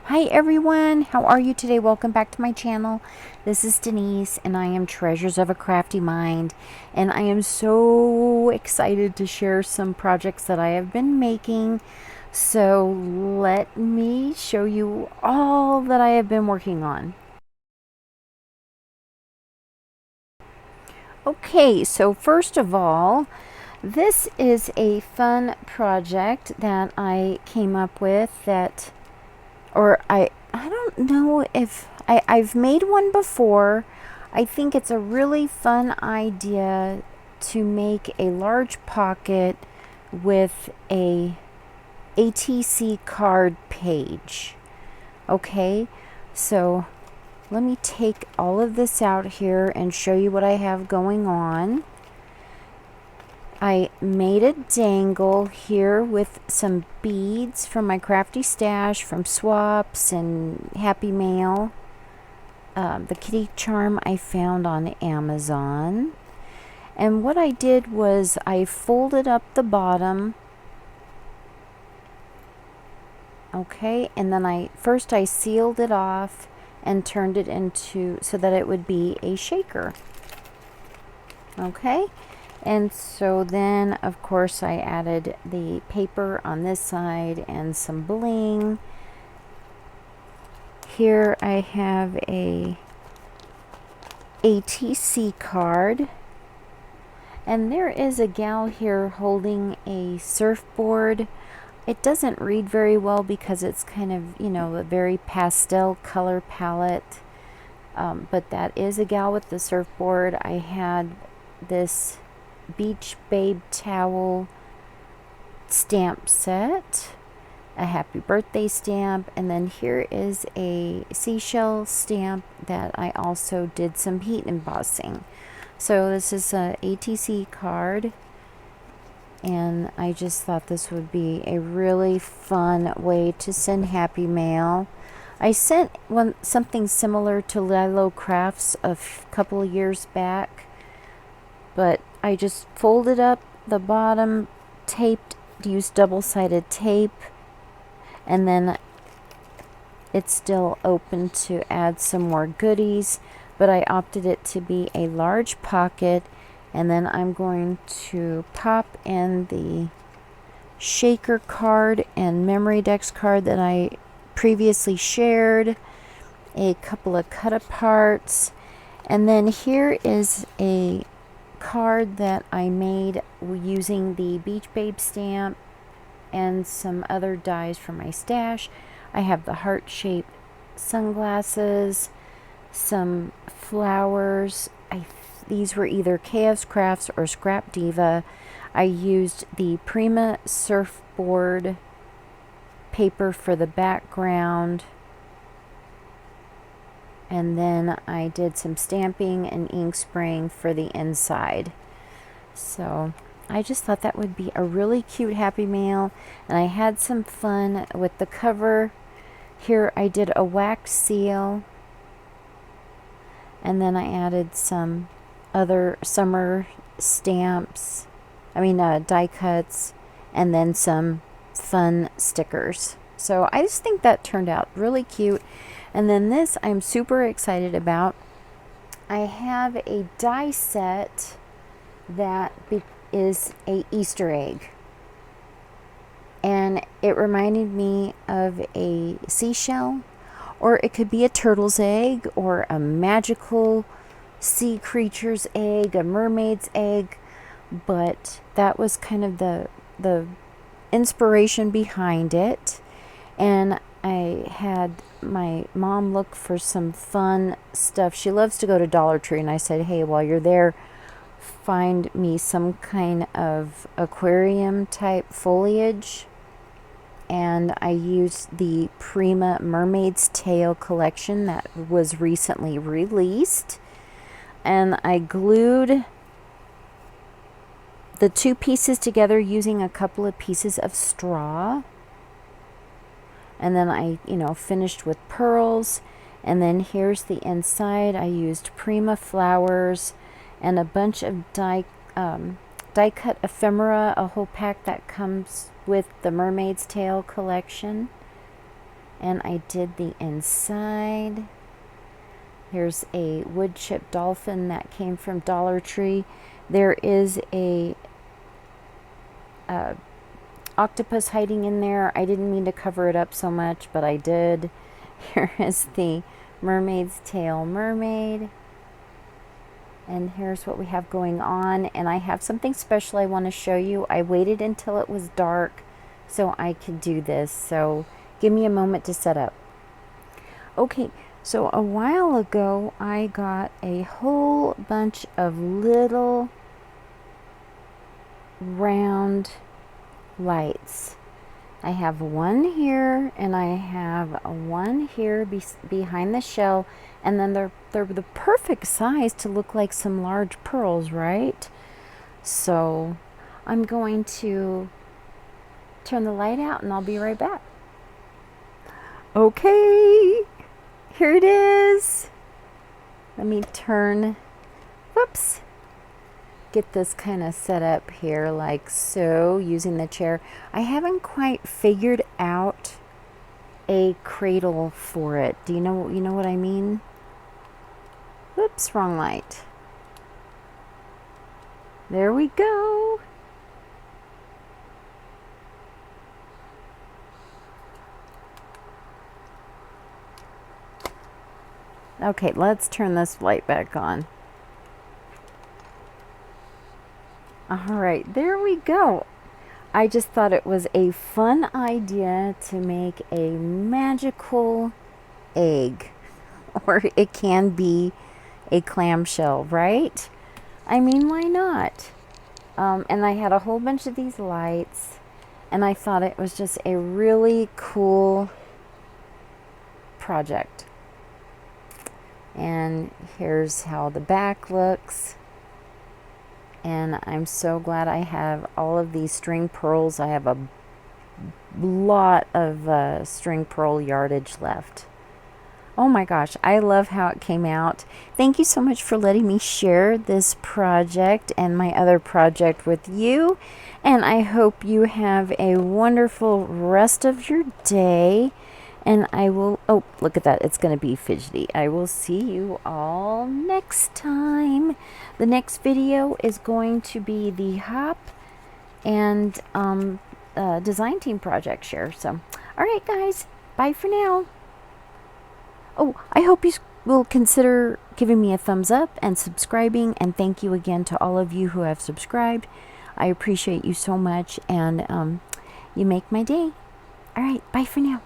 Hi everyone, how are you today? Welcome back to my channel. This is Denise and I am Treasures of a Crafty Mind, and I am so excited to share some projects that I have been making. So let me show you all that I have been working on. Okay, so first of all, this is a fun project that I came up with I don't know if I've made one before. I think it's a really fun idea to make a large pocket with a ATC card page. Okay, so let me take all of this out here and show you what I have going on. I made a dangle here with some beads from my crafty stash from Swaps and Happy Mail. The kitty charm I found on Amazon. And what I did was I folded up the bottom. Okay, and then I sealed it off and turned it into so that it would be a shaker. Okay. And so then, of course, I added the paper on this side and some bling. Here I have a ATC card. And there is a gal here holding a surfboard. It doesn't read very well because it's kind of, a very pastel color palette. But that is a gal with the surfboard. I had this Beach Babe towel stamp set, a happy birthday stamp, and then here is a seashell stamp that I also did some heat embossing. So this is a ATC card, and I just thought this would be a really fun way to send happy mail. I sent something similar to Lilo Crafts a couple of years back, but I just folded up the bottom, used double-sided tape, and then it's still open to add some more goodies, but I opted it to be a large pocket, and then I'm going to pop in the shaker card and memory decks card that I previously shared, a couple of cut-aparts, and then here is a card that I made using the Beach Babe stamp and some other dies from my stash. I have the heart-shaped sunglasses, some flowers. These were either Chaos Crafts or Scrap Diva. I used the Prima surfboard paper for the background, and then I did some stamping and ink spraying for the inside. So I just thought that would be a really cute happy mail, and I had some fun with the cover. Here I did a wax seal, and then I added some other summer stamps, die cuts, and then some fun stickers. So I just think that turned out really cute. And then this I'm super excited about. I have a die set that is a Easter egg, and it reminded me of a seashell, or it could be a turtle's egg, or a magical sea creature's egg, a mermaid's egg. But that was kind of the inspiration behind it. And I had my mom look for some fun stuff. She loves to go to Dollar Tree, and I said, hey, while you're there, find me some kind of aquarium type foliage. And I used the Prima Mermaid's Tail collection that was recently released, and I glued the two pieces together using a couple of pieces of straw. And then I, finished with pearls. And then here's the inside. I used Prima flowers and a bunch of die cut ephemera, a whole pack that comes with the Mermaid's Tail collection. And I did the inside. Here's a wood chip dolphin that came from Dollar Tree. There is a octopus hiding in there. I didn't mean to cover it up so much, but I did. Here is the mermaid's tail mermaid. And here's what we have going on. And I have something special I want to show you. I waited until it was dark so I could do this. So give me a moment to set up. Okay, so a while ago I got a whole bunch of little round lights. I have one here and I have one here behind the shell, and then they're the perfect size to look like some large pearls, right? So I'm going to turn the light out and I'll be right back. Okay, here it is. Let me turn, whoops, get this kind of set up here like so, using the chair. I haven't quite figured out a cradle for it. Do you know what I mean? Whoops, wrong light. There we go. Okay, let's turn this light back on. All right, there we go. I just thought it was a fun idea to make a magical egg, or it can be a clamshell, right? I mean, why not? And I had a whole bunch of these lights, and I thought it was just a really cool project. And here's how the back looks. And I'm so glad I have all of these string pearls. I have a lot of string pearl yardage left. Oh my gosh, I love how it came out. Thank you so much for letting me share this project and my other project with you. And I hope you have a wonderful rest of your day. And I will, oh, look at that. It's going to be fidgety. I will see you all next time. The next video is going to be the hop and design team project share. So, all right, guys. Bye for now. Oh, I hope you will consider giving me a thumbs up and subscribing. And thank you again to all of you who have subscribed. I appreciate you so much. And you make my day. All right. Bye for now.